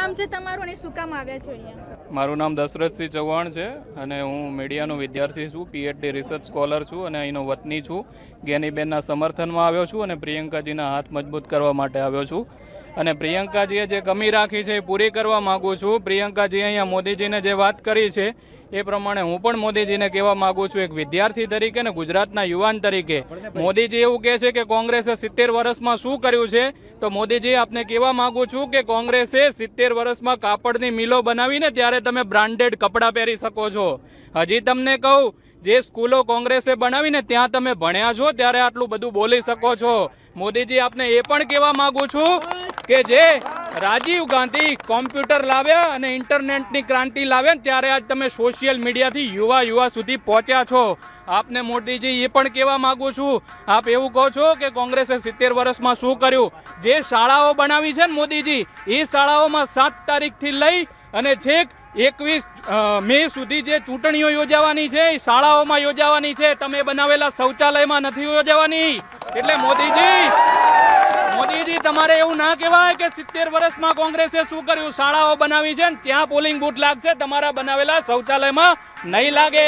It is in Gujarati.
નામ છે તમારું અને શું કામ આવ્યા છો અહીંયા? મારું નામ દશરથસિંહ ચૌહાણ છે અને હું મીડિયાનો વિદ્યાર્થી છું, PhD રિસર્ચ સ્કોલર છું અને અહીંનો વતની છું. જ્ઞાનીબેનના સમર્થનમાં આવ્યો છું અને પ્રિયંકાજીના હાથ મજબૂત કરવા માટે આવ્યો છું. અને પ્રિયંકાજીએ જે કમી રાખી છે એ પૂરી કરવા માગું છું. પ્રિયંકાજી અહીંયા મોદીજીને જે વાત કરી છે એ પ્રમાણે હું પણ મોદીજીને કહેવા માંગુ છું, એક વિદ્યાર્થી તરીકે ને ગુજરાતના યુવાન તરીકે. મોદીજી એવું કહે છે કે કોંગ્રેસે 70 વર્ષમાં શું કર્યું છે, તો મોદીજી આપને કહેવા માંગુ છું કે કોંગ્રેસે 70 વર્ષમાં કાપડની મિલો બનાવીને ત્યારે તમે બ્રાન્ડેડ કપડાં પહેરી શકો છો. હજી તમને કહું, જે સ્કૂલો કોંગ્રેસે બનાવીને ત્યાં તમે ભણ્યા છો ત્યારે આટલું બધું બોલી શકો છો. મોદીજી આપને એ પણ કહેવા માંગુ છું કે જે રાજીવ ગાંધી કોમ્પ્યુટર લાવ્યા અને ઇન્ટરનેટની ક્રાંતિ લાવ્યા ત્યારે આજ તમે સોશિયલ મીડિયાથી યુવા સુધી પહોંચ્યા છો. આપને મોદીજી એ પણ કહેવા માંગુ છું, આપ એવું કહો છો કે કોંગ્રેસે 70 વર્ષમાં શું કર્યું. જે શાળાઓ બનાવી છે ને મોદીજી, એ શાળાઓમાં 7 તારીખથી લઈ અને છેક 21 મે સુધી જે ચૂંટણીઓ યોજાવાની છે એ શાળાઓમાં યોજાવાની છે. તમે બનાવેલા શૌચાલયમાં નથી યોજાવાની. એટલે મોદીજી તમારે એવું ના કહેવાય કે 70 વર્ષમાં કોંગ્રેસે શું કર્યું. શાળાઓ બનાવી છે ને ત્યાં પોલિંગ બૂથ લાગશે, તમારા બનાવેલા શૌચાલયમાં નહીં લાગે.